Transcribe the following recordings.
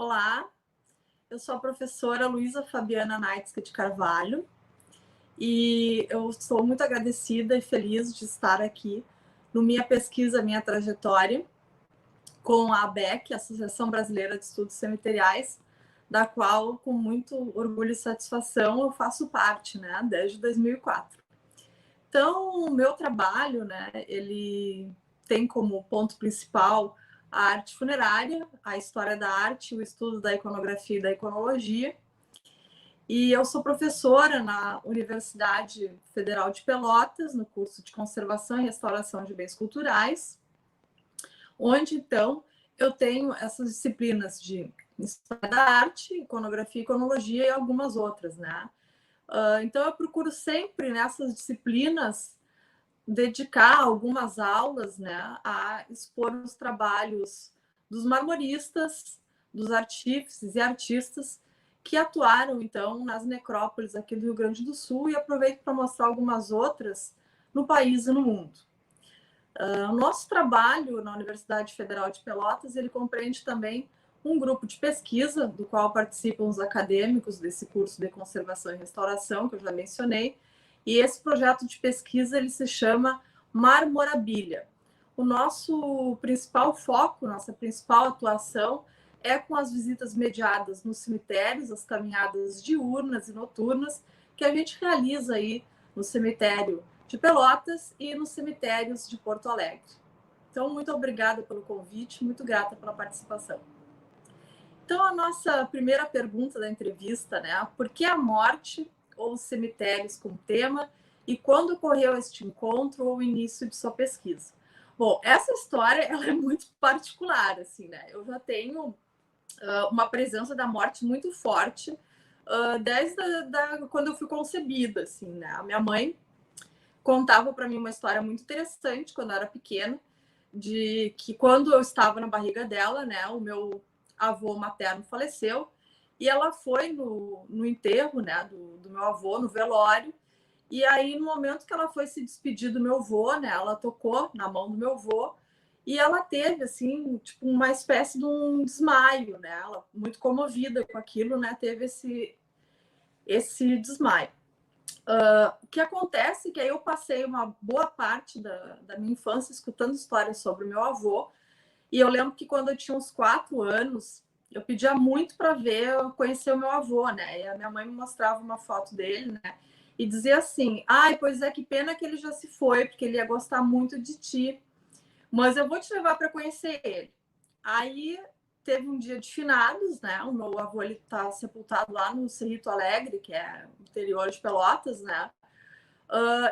Olá, eu sou a professora Luísa Fabiana Naitsky de Carvalho e eu sou muito agradecida e feliz de estar aqui no Minha Pesquisa, Minha Trajetória, com a ABEC, Associação Brasileira de Estudos Cemiteriais, da qual, com muito orgulho e satisfação, eu faço parte, né, desde 2004. Então, o meu trabalho, né, ele tem como ponto principal a arte funerária, a história da arte, o estudo da iconografia e da iconologia. E eu sou professora na Universidade Federal de Pelotas, no curso de Conservação e Restauração de Bens Culturais, onde, então, eu tenho essas disciplinas de história da arte, iconografia e iconologia e algumas outras, né? Então, eu procuro sempre nessas disciplinas dedicar algumas aulas, né, a expor os trabalhos dos marmoristas, dos artífices e artistas que atuaram, então, nas necrópoles aqui do Rio Grande do Sul, e aproveito para mostrar algumas outras no país e no mundo. O nosso trabalho na Universidade Federal de Pelotas, ele compreende também um grupo de pesquisa, do qual participam os acadêmicos desse curso de Conservação e Restauração, que eu já mencionei, e esse projeto de pesquisa ele se chama Marmorabilia. O nosso principal foco, nossa principal atuação é com as visitas mediadas nos cemitérios, as caminhadas diurnas e noturnas que a gente realiza aí no cemitério de Pelotas e nos cemitérios de Porto Alegre. Então, muito obrigada pelo convite, muito grata pela participação. Então, a nossa primeira pergunta da entrevista, né? Por que a morte ou os cemitérios como tema e quando ocorreu este encontro ou o início de sua pesquisa? Bom, essa história ela é muito particular, assim, né? Eu já tenho uma presença da morte muito forte desde quando eu fui concebida, assim, né? A minha mãe contava para mim uma história muito interessante quando eu era pequena, de que quando eu estava na barriga dela, né, o meu avô materno faleceu e ela foi no enterro, né, do meu avô, no velório. E aí, no momento que ela foi se despedir do meu avô, né, ela tocou na mão do meu avô e ela teve, assim, tipo, uma espécie de um desmaio, né? Ela, muito comovida com aquilo, né, teve esse desmaio. O que acontece é que aí eu passei uma boa parte da minha infância escutando histórias sobre o meu avô, e eu lembro que quando eu tinha uns 4 anos, eu pedia muito para conhecer o meu avô, né? E a minha mãe me mostrava uma foto dele, né? E dizia assim: ai, pois é, que pena que ele já se foi, porque ele ia gostar muito de ti, mas eu vou te levar para conhecer ele. Aí teve um dia de finados, né? O meu avô ele está sepultado lá no Cerrito Alegre, que é o interior de Pelotas, né?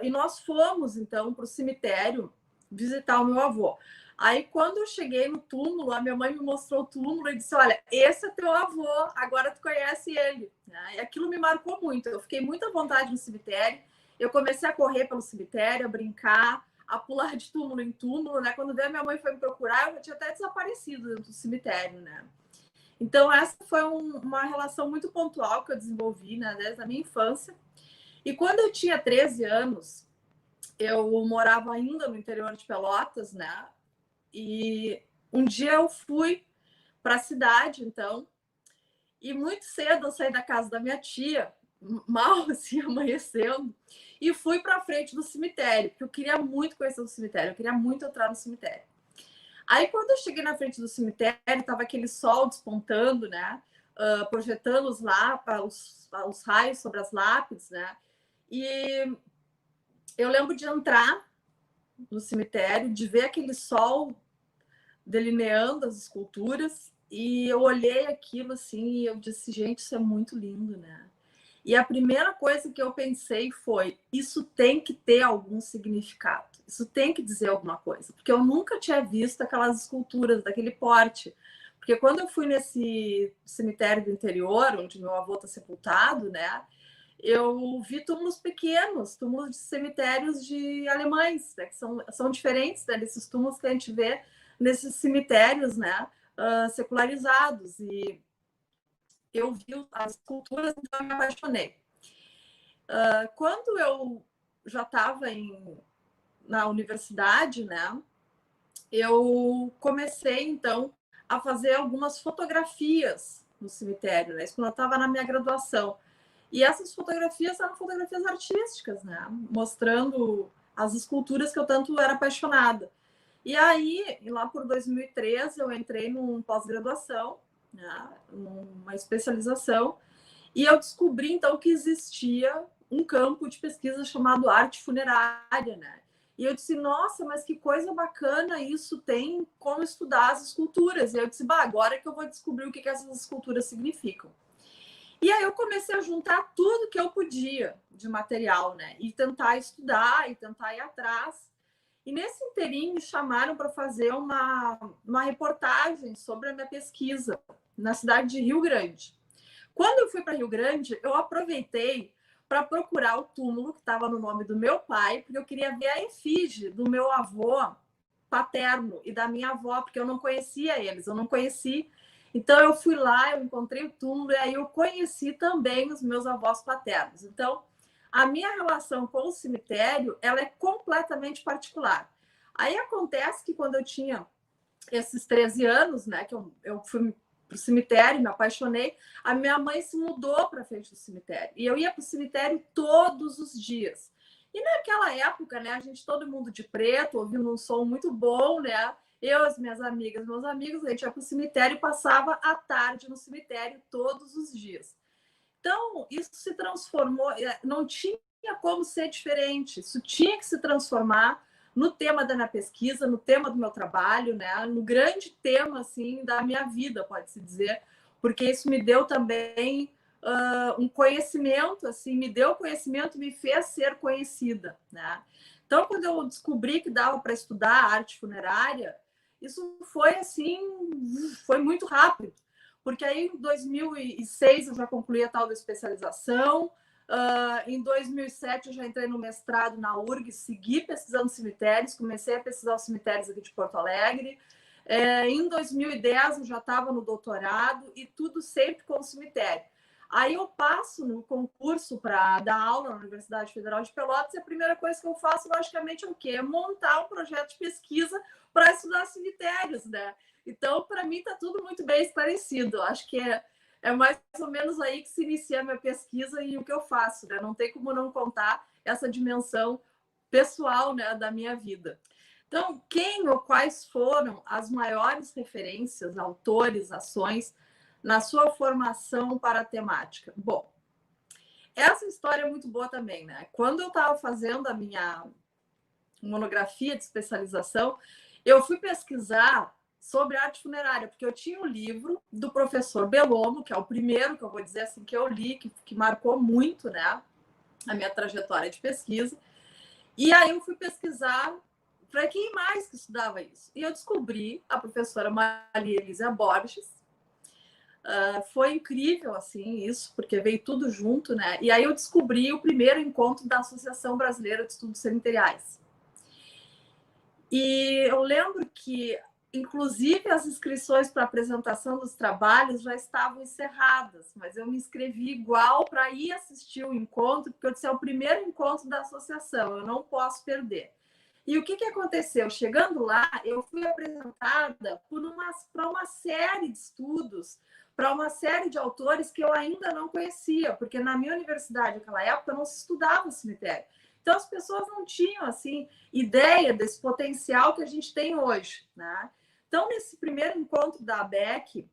E nós fomos, então, para o cemitério visitar o meu avô. Aí, quando eu cheguei no túmulo, a minha mãe me mostrou o túmulo e disse: olha, esse é teu avô, agora tu conhece ele. Né? E aquilo me marcou muito. Eu fiquei muito à vontade no cemitério. Eu comecei a correr pelo cemitério, a brincar, a pular de túmulo em túmulo. Né? Quando veio a minha mãe foi me procurar, eu já tinha até desaparecido dentro do cemitério. Né? Então, essa foi uma relação muito pontual que eu desenvolvi, né, desde a minha infância. E quando eu tinha 13 anos, eu morava ainda no interior de Pelotas, né? E um dia eu fui para a cidade, então, e muito cedo eu saí da casa da minha tia, mal assim, amanhecendo, e fui para a frente do cemitério, porque eu queria muito conhecer o cemitério, eu queria muito entrar no cemitério. Aí, quando eu cheguei na frente do cemitério, estava aquele sol despontando, né? Projetando os raios sobre as lápides, né? E eu lembro de entrar no cemitério, de ver aquele sol delineando as esculturas, e eu olhei aquilo assim e eu disse: gente, isso é muito lindo, né? E a primeira coisa que eu pensei foi: isso tem que ter algum significado, isso tem que dizer alguma coisa, porque eu nunca tinha visto aquelas esculturas daquele porte. Porque quando eu fui nesse cemitério do interior, onde meu avô está sepultado, né? Eu vi túmulos pequenos, túmulos de cemitérios de alemães, né, que são diferentes, né, desses túmulos que a gente vê nesses cemitérios, né, secularizados. E eu vi as esculturas, então eu me apaixonei. Quando eu já estava na universidade, né, eu comecei, então, a fazer algumas fotografias no cemitério, né? Isso quando eu estava na minha graduação. E essas fotografias eram fotografias artísticas, né? Mostrando as esculturas que eu tanto era apaixonada. E aí, lá por 2013, eu entrei num pós-graduação, né? Uma especialização, e eu descobri, então, que existia um campo de pesquisa chamado arte funerária, né? E eu disse, nossa, mas que coisa bacana isso tem como estudar as esculturas. E eu disse, bah, agora é que eu vou descobrir o que essas esculturas significam. E aí eu comecei a juntar tudo que eu podia de material, né? E tentar estudar, e tentar ir atrás. E nesse inteirinho me chamaram para fazer uma reportagem sobre a minha pesquisa na cidade de Rio Grande. Quando eu fui para Rio Grande, eu aproveitei para procurar o túmulo que estava no nome do meu pai, porque eu queria ver a efígie do meu avô paterno e da minha avó, porque eu não conhecia eles, eu não conheci. Então eu fui lá, eu encontrei o túmulo e aí eu conheci também os meus avós paternos. Então a minha relação com o cemitério, ela é completamente particular. Aí acontece que quando eu tinha esses 13 anos, né, que eu fui para o cemitério, me apaixonei, a minha mãe se mudou para frente do cemitério. E eu ia para o cemitério todos os dias. E naquela época, né, a gente, todo mundo de preto, ouvindo um som muito bom, né? Eu, as minhas amigas, meus amigos, a gente ia para o cemitério e passava a tarde no cemitério todos os dias. Então, isso se transformou, não tinha como ser diferente, isso tinha que se transformar no tema da minha pesquisa, no tema do meu trabalho, né? No grande tema assim, da minha vida, pode-se dizer, porque isso me deu também um conhecimento, assim, me deu conhecimento, me fez ser conhecida, né? Então, quando eu descobri que dava para estudar arte funerária, isso foi assim, foi muito rápido, porque aí em 2006 eu já concluí a tal da especialização. Em 2007 eu já entrei no mestrado na URGS, segui pesquisando cemitérios, comecei a pesquisar os cemitérios aqui de Porto Alegre. Em 2010 eu já estava no doutorado e tudo sempre com o cemitério. Aí eu passo no concurso para dar aula na Universidade Federal de Pelotas e a primeira coisa que eu faço, logicamente, é o quê? É montar um projeto de pesquisa para estudar cemitérios, né? Então, para mim, está tudo muito bem esclarecido. Acho que é mais ou menos aí que se inicia a minha pesquisa e o que eu faço, né? Não tem como não contar essa dimensão pessoal, né, da minha vida. Então, quem ou quais foram as maiores referências, autores, ações na sua formação para a temática? Bom, essa história é muito boa também, né? Quando eu estava fazendo a minha monografia de especialização, eu fui pesquisar sobre arte funerária, porque eu tinha um livro do professor Bellomo, que é o primeiro que eu vou dizer assim que eu li, que marcou muito, né, a minha trajetória de pesquisa. E aí eu fui pesquisar para quem mais que estudava isso. E eu descobri a professora Maria Elisa Borges. Foi incrível assim isso, porque veio tudo junto, né? E aí eu descobri o primeiro encontro da Associação Brasileira de Estudos Cemiteriais. E eu lembro que, inclusive, as inscrições para apresentação dos trabalhos já estavam encerradas, mas eu me inscrevi igual para ir assistir o encontro, porque eu disse, é o primeiro encontro da associação, eu não posso perder. E o que aconteceu? Chegando lá, eu fui apresentada para uma série de estudos, para uma série de autores que eu ainda não conhecia, porque na minha universidade, naquela época, não se estudava o cemitério. Então, as pessoas não tinham, assim, ideia desse potencial que a gente tem hoje, né? Então, nesse primeiro encontro da ABEC,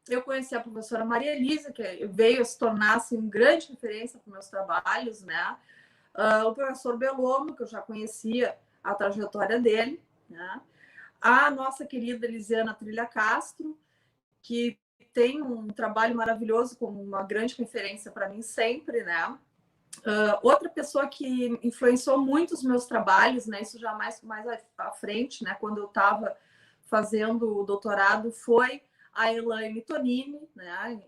eu conheci a professora Maria Elisa, que veio a se tornar, assim, grande referência para os meus trabalhos, né? O professor Bellomo, que eu já conhecia a trajetória dele, né? A nossa querida Elisiana Trilha Castro, que tem um trabalho maravilhoso, como uma grande referência para mim sempre, né? Outra pessoa que influenciou muito os meus trabalhos, né, isso já mais à frente, né, quando eu estava fazendo o doutorado, foi a Elaine Tonini, né,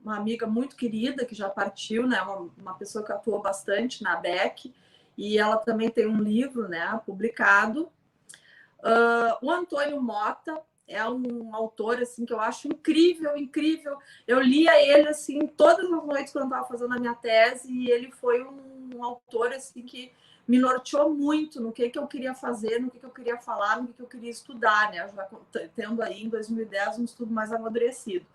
uma amiga muito querida que já partiu, né, uma pessoa que atuou bastante na ABEC, e ela também tem um livro, né, publicado. O Antônio Mota é um autor assim que eu acho incrível, incrível. Eu lia ele assim todas as noites quando eu estava fazendo a minha tese e ele foi um um autor assim, que me norteou muito no que eu queria fazer, no que eu queria falar, no que eu queria estudar, né? Já tendo aí em 2010 um estudo mais amadurecido.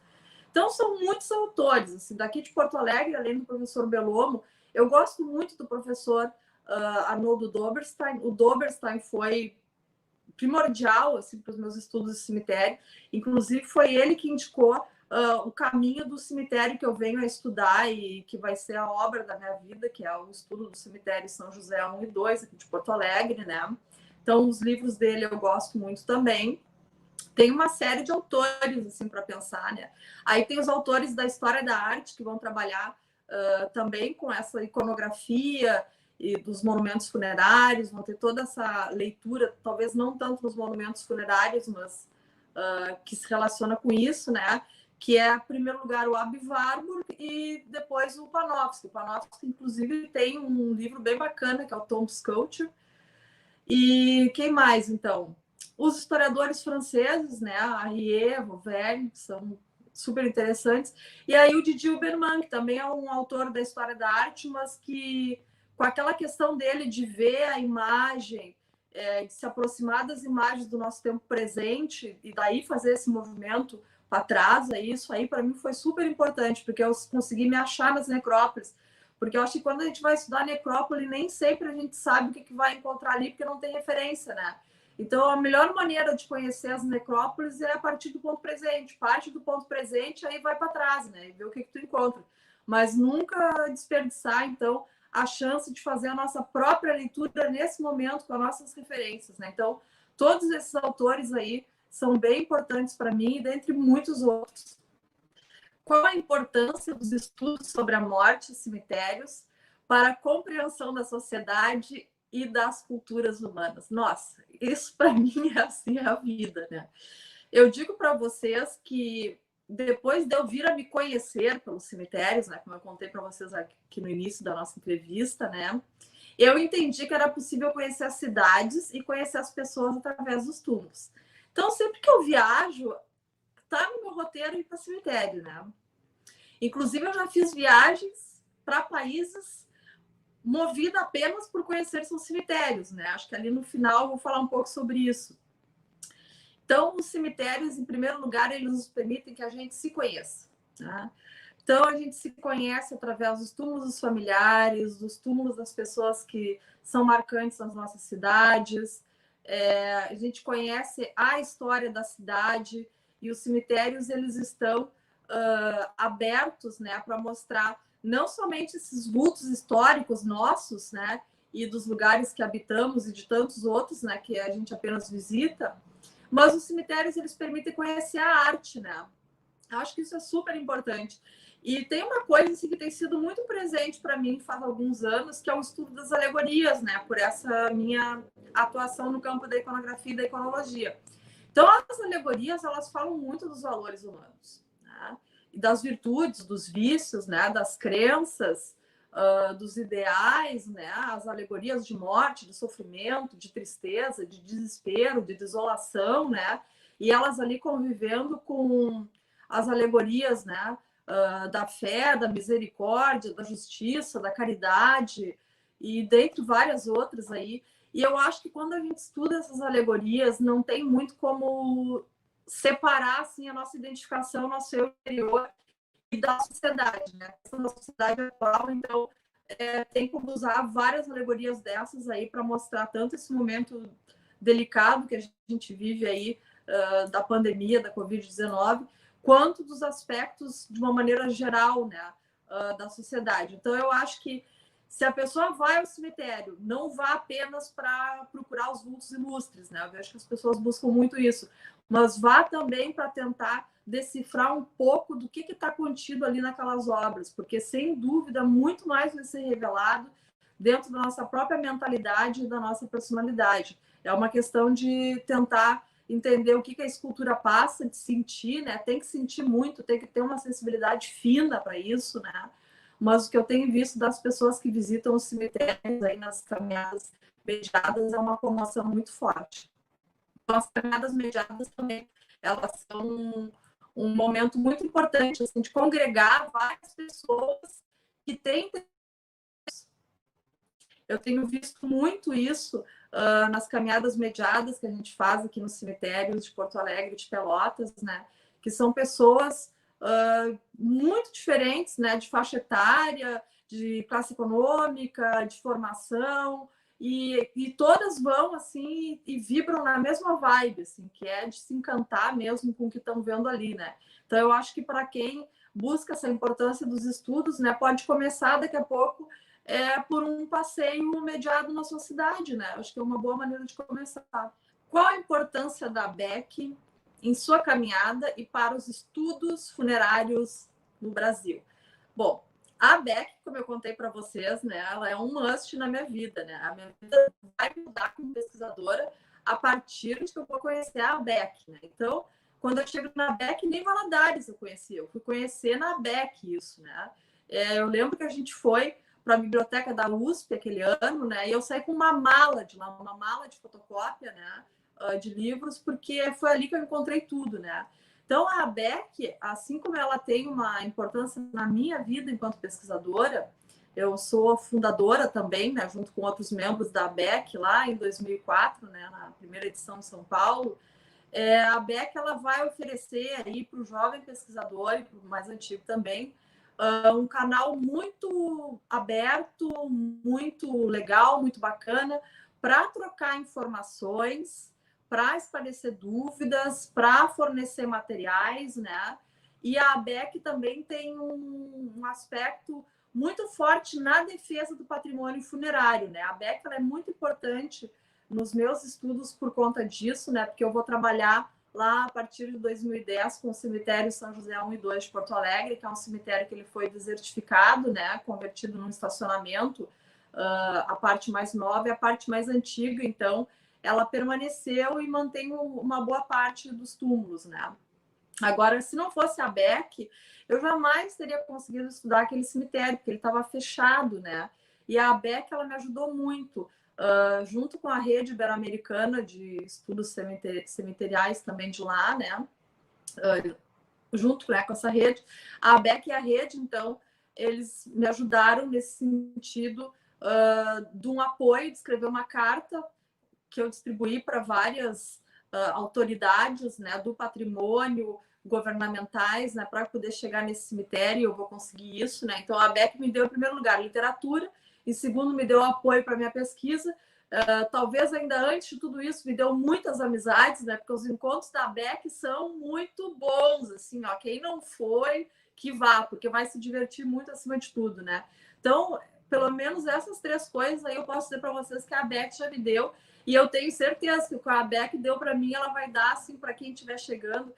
Então, são muitos autores. Assim, daqui de Porto Alegre, além do professor Belomo, eu gosto muito do professor Arnoldo Doberstein. O Doberstein foi primordial assim, para os meus estudos de cemitério. Inclusive, foi ele que indicou o caminho do cemitério que eu venho a estudar e que vai ser a obra da minha vida, que é o estudo do cemitério São José 1 e 2, aqui de Porto Alegre, né? Então, os livros dele eu gosto muito também. Tem uma série de autores assim para pensar, né? Aí tem os autores da história da arte que vão trabalhar também com essa iconografia e dos monumentos funerários, vão ter toda essa leitura, talvez não tanto nos monumentos funerários, mas que se relaciona com isso, né? Que é, em primeiro lugar, o Aby Warburg e depois o Panofsky. O Panofsky, inclusive, tem um livro bem bacana, que é o Tomb Sculpture. E quem mais, então? Os historiadores franceses, né? Arrier, Vauvergne, que são super interessantes. E aí o Didier Huberman, que também é um autor da história da arte, mas que, com aquela questão dele de ver a imagem, de se aproximar das imagens do nosso tempo presente e daí fazer esse movimento para trás, isso aí para mim foi super importante, porque eu consegui me achar nas necrópolis. Porque eu acho que quando a gente vai estudar necrópole, nem sempre a gente sabe o que vai encontrar ali, porque não tem referência, né? Então, a melhor maneira de conhecer as necrópolis é a partir do ponto presente. Parte do ponto presente, aí vai para trás, né? E ver o que tu encontra. Mas nunca desperdiçar, então, a chance de fazer a nossa própria leitura nesse momento com as nossas referências, né? Então, todos esses autores aí são bem importantes para mim, dentre muitos outros. Qual a importância dos estudos sobre a morte e cemitérios para a compreensão da sociedade e das culturas humanas? Nossa, isso para mim é assim a vida, né? Eu digo para vocês que depois de eu vir a me conhecer pelos cemitérios, né, como eu contei para vocês aqui no início da nossa entrevista, né, eu entendi que era possível conhecer as cidades e conhecer as pessoas através dos túmulos. Então, sempre que eu viajo, tá no meu roteiro ir para cemitério, né? Inclusive, eu já fiz viagens para países movida apenas por conhecer seus cemitérios, né? Acho que ali no final eu vou falar um pouco sobre isso. Então, os cemitérios, em primeiro lugar, eles nos permitem que a gente se conheça, tá? Então, a gente se conhece através dos túmulos dos familiares, dos túmulos das pessoas que são marcantes nas nossas cidades. A gente conhece a história da cidade e os cemitérios, eles estão abertos, né, para mostrar não somente esses vultos históricos nossos, né, e dos lugares que habitamos e de tantos outros, né, que a gente apenas visita, mas os cemitérios, eles permitem conhecer a arte, né? Acho que isso é super importante. E tem uma coisa assim, que tem sido muito presente para mim faz alguns anos, que é o estudo das alegorias, né? Por essa minha atuação no campo da iconografia e da iconologia. Então, as alegorias, elas falam muito dos valores humanos, né? E das virtudes, dos vícios, né? Das crenças, dos ideais, né? As alegorias de morte, de sofrimento, de tristeza, de desespero, de desolação, né? E elas ali convivendo com as alegorias, né? Da fé, da misericórdia, da justiça, da caridade e dentre várias outras aí. E eu acho que quando a gente estuda essas alegorias, não tem muito como separar assim, a nossa identificação, nosso eu interior e da sociedade, né? Da sociedade atual, então tem como usar várias alegorias dessas aí para mostrar tanto esse momento delicado que a gente vive aí da pandemia, da Covid-19, quanto dos aspectos de uma maneira geral, né, da sociedade. Então, eu acho que se a pessoa vai ao cemitério, não vá apenas para procurar os vultos ilustres, né? Eu vejo que as pessoas buscam muito isso, mas vá também para tentar decifrar um pouco do que está contido ali naquelas obras, porque, sem dúvida, muito mais vai ser revelado dentro da nossa própria mentalidade e da nossa personalidade. É uma questão de tentar entender o que a escultura passa, de sentir, né? Tem que sentir muito, tem que ter uma sensibilidade fina para isso, né? Mas o que eu tenho visto das pessoas que visitam os cemitérios aí nas caminhadas mediadas é uma comoção muito forte. Então, as caminhadas mediadas também, elas são um momento muito importante, assim, de congregar várias pessoas que têm Eu tenho visto muito isso nas caminhadas mediadas que a gente faz aqui nos cemitérios de Porto Alegre, de Pelotas, né? Que são pessoas muito diferentes, né? De faixa etária, de classe econômica, de formação, e todas vão assim e vibram na mesma vibe, assim, que é de se encantar mesmo com o que estão vendo ali, né? Então eu acho que para quem busca essa importância dos estudos, né, pode começar daqui a pouco por um passeio mediado na sua cidade, né? Acho que é uma boa maneira de começar. Qual a importância da ABEC em sua caminhada e para os estudos funerários no Brasil? Bom, a ABEC, como eu contei para vocês, né, ela é um must na minha vida, né? A minha vida vai mudar como pesquisadora a partir de que eu vou conhecer a ABEC, né? Então, quando eu chego na ABEC, nem Valadares eu conheci, eu fui conhecer na ABEC isso, né? Eu lembro que a gente foi para a biblioteca da USP aquele ano, né? E eu saí com uma mala de lá, uma mala de fotocópia, né? De livros, porque foi ali que eu encontrei tudo, né? Então, a ABEC, assim como ela tem uma importância na minha vida enquanto pesquisadora, eu sou fundadora também, né, junto com outros membros da ABEC, lá em 2004, né, na primeira edição de São Paulo. A ABEC ela vai oferecer aí para o jovem pesquisador e para o mais antigo também um canal muito aberto, muito legal, muito bacana para trocar informações, para esclarecer dúvidas, para fornecer materiais, né? E a ABEC também tem um aspecto muito forte na defesa do patrimônio funerário, né? A ABEC ela é muito importante nos meus estudos por conta disso, né? Porque eu vou trabalhar lá a partir de 2010 com o cemitério São José 1 e 2 de Porto Alegre, que é um cemitério que ele foi desertificado, né? Convertido num estacionamento, a parte mais nova e a parte mais antiga, então ela permaneceu e mantém uma boa parte dos túmulos, né? Agora, se não fosse a ABEC, eu jamais teria conseguido estudar aquele cemitério, porque ele estava fechado, né? E a ABEC, ela me ajudou muito, junto com a rede ibero-americana de estudos cemiteriais também de lá, né? Junto, né, com essa rede, a ABEC e a rede, então, eles me ajudaram nesse sentido de um apoio, de escrever uma carta que eu distribuí para várias autoridades, né, do patrimônio, governamentais, né, para poder chegar nesse cemitério. Eu vou conseguir isso, né? Então a ABEC me deu em primeiro lugar literatura, e segundo me deu apoio para minha pesquisa. Talvez ainda antes de tudo isso me deu muitas amizades, né? Porque os encontros da ABEC são muito bons, assim, ó. Quem não foi, que vá, porque vai se divertir muito acima de tudo, né? Então, pelo menos essas três coisas aí eu posso dizer para vocês que a ABEC já me deu. E eu tenho certeza que o que a ABEC deu para mim, ela vai dar assim para quem estiver chegando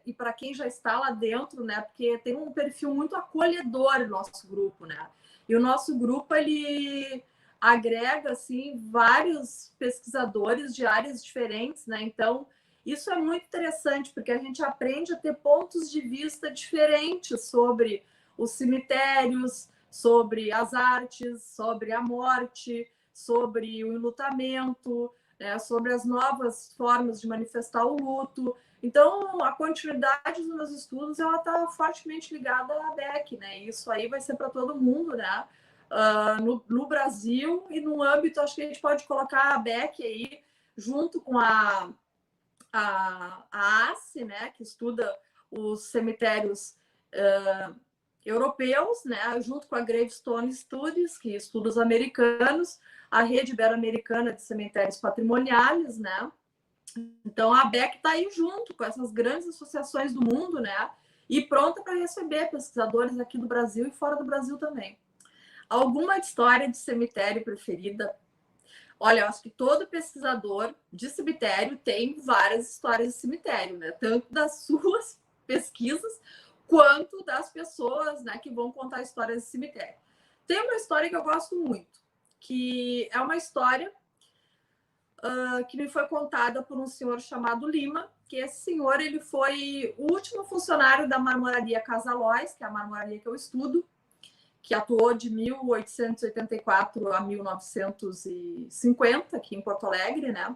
e para quem já está lá dentro, né? Porque tem um perfil muito acolhedor no nosso grupo, né? E o nosso grupo ele agrega assim vários pesquisadores de áreas diferentes, né? Então isso é muito interessante porque a gente aprende a ter pontos de vista diferentes sobre os cemitérios, sobre as artes, sobre a morte, sobre o enlutamento, né, sobre as novas formas de manifestar o luto. Então, a continuidade dos meus estudos ela está fortemente ligada à ABEC, né? Isso aí vai ser para todo mundo, né? No Brasil e no âmbito, acho que a gente pode colocar a ABEC aí junto com a ACE, né? Que estuda os cemitérios europeus, né, junto com a Gravestone Studies, que estuda os americanos, a rede ibero-americana de cemitérios patrimoniais, né? Então a ABEC está aí junto com essas grandes associações do mundo, né? E pronta para receber pesquisadores aqui do Brasil e fora do Brasil também. Alguma história de cemitério preferida? Olha, eu acho que todo pesquisador de cemitério tem várias histórias de cemitério, né? Tanto das suas pesquisas quanto das pessoas, né, que vão contar histórias de cemitério. Tem uma história que eu gosto muito, que é uma história que me foi contada por um senhor chamado Lima, que esse senhor ele foi o último funcionário da marmoraria Casalois, que é a marmoraria que eu estudo, que atuou de 1884 a 1950 aqui em Porto Alegre, né?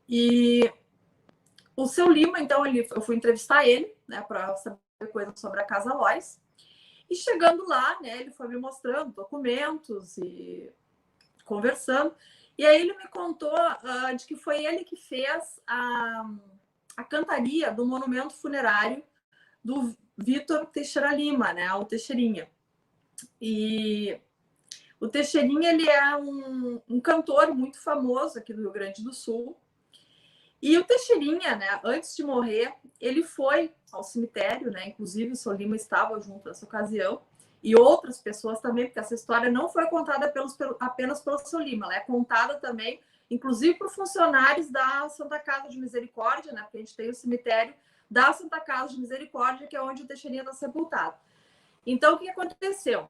E o seu Lima, então, eu fui entrevistar ele, né, para saber coisas sobre a Casa Lois. E chegando lá, né, ele foi me mostrando documentos e conversando. E aí ele me contou de que foi ele que fez a cantaria do monumento funerário do Vitor Teixeira Lima, né, o Teixeirinha. E o Teixeirinha, ele é um cantor muito famoso aqui do Rio Grande do Sul. E o Teixeirinha, né, antes de morrer, ele foi ao cemitério, né, inclusive o Sr. Lima estava junto nessa ocasião, e outras pessoas também, porque essa história não foi contada apenas pelo Sr. Lima, ela é contada também, inclusive por funcionários da Santa Casa de Misericórdia, né, porque a gente tem o cemitério da Santa Casa de Misericórdia, que é onde o Teixeirinha está sepultado. Então, o que aconteceu?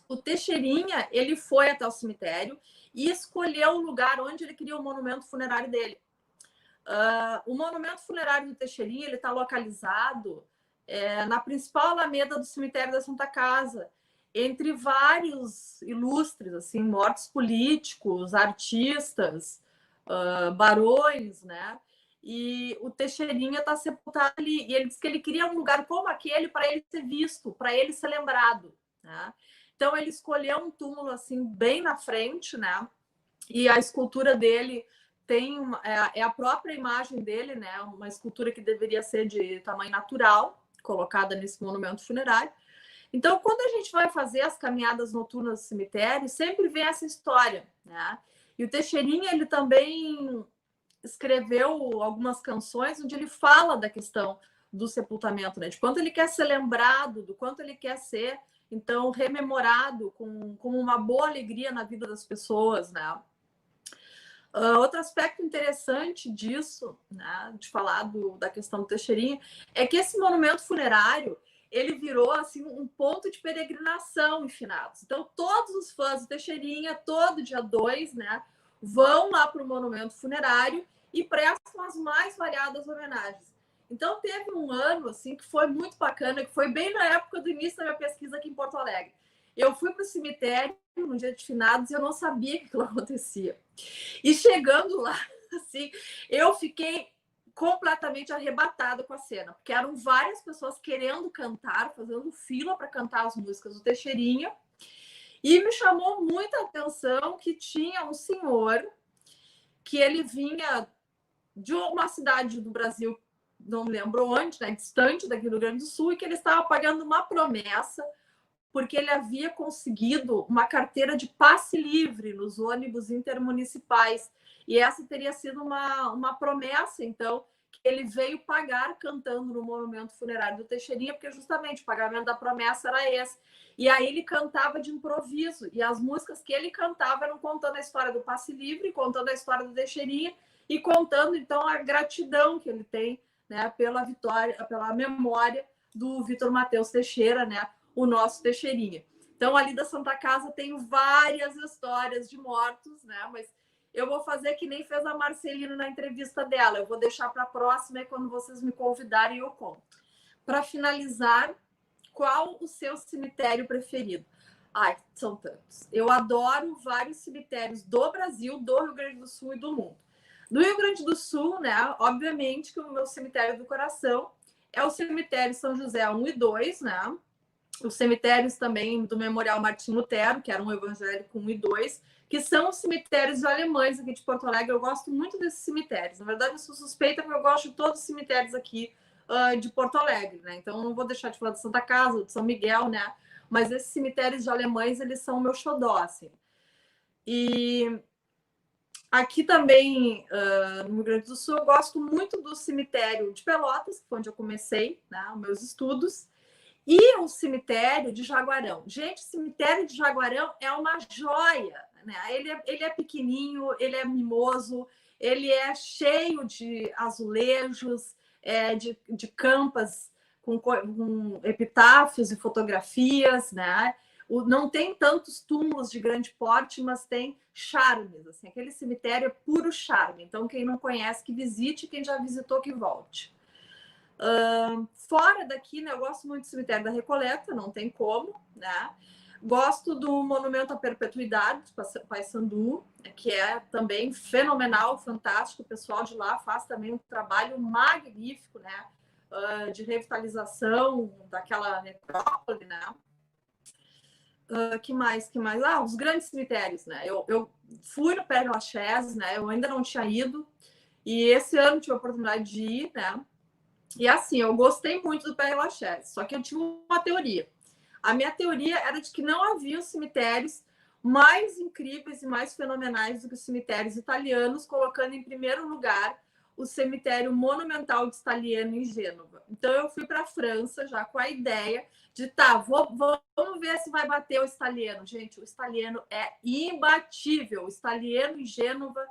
O Teixeirinha, ele foi até o cemitério e escolheu o lugar onde ele queria o monumento funerário dele. O monumento funerário do Teixeirinha, ele está localizado na principal alameda do cemitério da Santa Casa, entre vários ilustres, assim, mortos políticos, artistas, barões, né? E o Teixeirinha está sepultado ali. E ele disse que ele queria um lugar como aquele para ele ser visto, para ele ser lembrado, né? Então ele escolheu um túmulo assim bem na frente, né? E a escultura dele tem a própria imagem dele, né? Uma escultura que deveria ser de tamanho natural, colocada nesse monumento funerário. Então, quando a gente vai fazer as caminhadas noturnas do cemitério, sempre vem essa história, né? E o Teixeirinha, ele também escreveu algumas canções onde ele fala da questão do sepultamento, né? De quanto ele quer ser lembrado, do quanto ele quer ser, então, rememorado com uma boa alegria na vida das pessoas, né? Outro aspecto interessante disso, né, de falar da questão do Teixeirinha, é que esse monumento funerário, ele virou assim um ponto de peregrinação em finados. Então, todos os fãs do Teixeirinha, todo dia 2, né, vão lá para o monumento funerário e prestam as mais variadas homenagens. Então, teve um ano assim que foi muito bacana, que foi bem na época do início da minha pesquisa aqui em Porto Alegre. Eu fui para o cemitério no dia de finados e eu não sabia que aquilo acontecia. E chegando lá, assim, eu fiquei completamente arrebatada com a cena, porque eram várias pessoas querendo cantar, fazendo fila para cantar as músicas do Teixeirinha, e me chamou muita atenção que tinha um senhor que ele vinha de uma cidade do Brasil, não me lembro onde, né, distante daqui do Rio Grande do Sul, e que ele estava pagando uma promessa porque ele havia conseguido uma carteira de passe livre nos ônibus intermunicipais. E essa teria sido uma promessa, então, que ele veio pagar cantando no monumento funerário do Teixeirinha, porque justamente o pagamento da promessa era esse. E aí ele cantava de improviso, e as músicas que ele cantava eram contando a história do passe livre, contando a história do Teixeirinha, e contando, então, a gratidão que ele tem, né, pela vitória, pela memória do Vitor Matheus Teixeira, né, o nosso Teixeirinha. Então, ali da Santa Casa tem várias histórias de mortos, né? Mas eu vou fazer que nem fez a Marcelina na entrevista dela. Eu vou deixar para a próxima e quando vocês me convidarem eu conto. Para finalizar, qual o seu cemitério preferido? Ai, são tantos. Eu adoro vários cemitérios do Brasil, do Rio Grande do Sul e do mundo. No Rio Grande do Sul, né? Obviamente que o meu cemitério do coração é o cemitério São José 1 e 2, né? Os cemitérios também do Memorial Martim Lutero, que era um evangélico 1 e 2, que são os cemitérios alemães aqui de Porto Alegre. Eu gosto muito desses cemitérios. Na verdade, eu sou suspeita porque eu gosto de todos os cemitérios aqui de Porto Alegre, né? Então, não vou deixar de falar de Santa Casa, de São Miguel, né? Mas esses cemitérios de alemães, eles são o meu xodó, assim. E aqui também, no Rio Grande do Sul, eu gosto muito do cemitério de Pelotas, que foi onde eu comecei, né, os meus estudos. E o cemitério de Jaguarão. Gente, o cemitério de Jaguarão é uma joia, né? Ele é pequenininho, ele é mimoso, ele é cheio de azulejos, de campas com epitáfios e fotografias, né? Não tem tantos túmulos de grande porte, mas tem charmes. Assim, aquele cemitério é puro charme. Então, quem não conhece, que visite, quem já visitou, que volte. Fora daqui, né, eu gosto muito do cemitério da Recoleta, não tem como, né? Gosto do Monumento à Perpetuidade de Paissandu, que é também fenomenal, fantástico. O pessoal de lá faz também um trabalho magnífico, né? de revitalização daquela necrópole, né? Que mais? Os grandes cemitérios, né? Eu fui no Père Lachaise, né? Eu ainda não tinha ido, e esse ano tive a oportunidade de ir, né? E assim, eu gostei muito do Père Lachaise, só que eu tinha uma teoria. A minha teoria era de que não havia cemitérios mais incríveis e mais fenomenais do que os cemitérios italianos, colocando em primeiro lugar o cemitério monumental de Stalieno em Gênova. Então eu fui para a França já com a ideia de vamos ver se vai bater o Stalieno. Gente, o Stalieno é imbatível. O Stalieno em Gênova,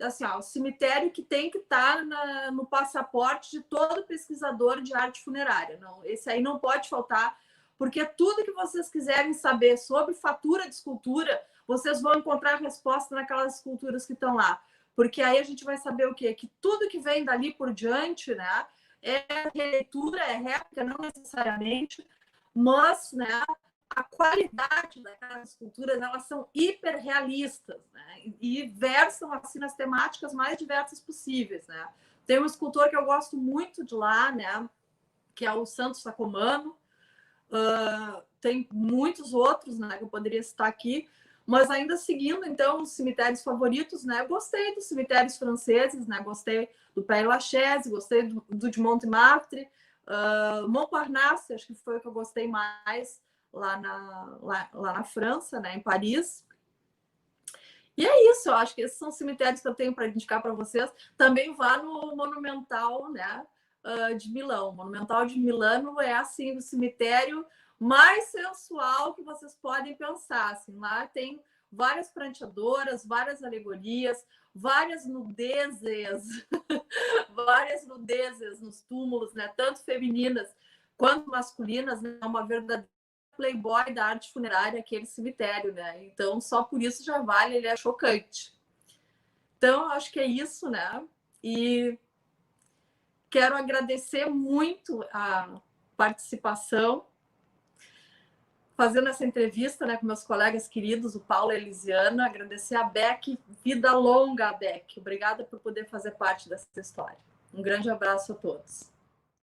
assim, o cemitério que tem que estar no passaporte de todo pesquisador de arte funerária. Não, esse aí não pode faltar, porque tudo que vocês quiserem saber sobre fatura de escultura, vocês vão encontrar a resposta naquelas esculturas que estão lá. Porque aí a gente vai saber o quê? Que tudo que vem dali por diante, né, é releitura, é réplica, não necessariamente, mas, né, a qualidade daquelas esculturas, elas são hiperrealistas, né, e versam assim nas temáticas mais diversas possíveis, né. Tem um escultor que eu gosto muito de lá, né, que é o Santos Sacomano. Tem muitos outros, né, que eu poderia citar aqui, mas ainda seguindo, então, os cemitérios favoritos, né, eu gostei dos cemitérios franceses, né, gostei do Père Lachaise, gostei do de Montmartre, Montparnasse, acho que foi o que eu gostei mais lá na França, né, em Paris. E é isso, eu acho que esses são os cemitérios que eu tenho para indicar para vocês. Também vá no Monumental, né, de Milão. O Monumental de Milano é, assim, o cemitério mais sensual que vocês podem pensar. Assim, lá tem várias pranteadoras, várias alegorias, várias nudezes, várias nudezes nos túmulos, né, tanto femininas quanto masculinas, né, uma verdadeira playboy da arte funerária, aquele cemitério, né? Então, só por isso já vale, ele é chocante. Então, acho que é isso, né? E quero agradecer muito a participação, fazendo essa entrevista, né, com meus colegas queridos, o Paulo e a Elisiana, agradecer a Beck, vida longa, Beck. Obrigada por poder fazer parte dessa história. Um grande abraço a todos.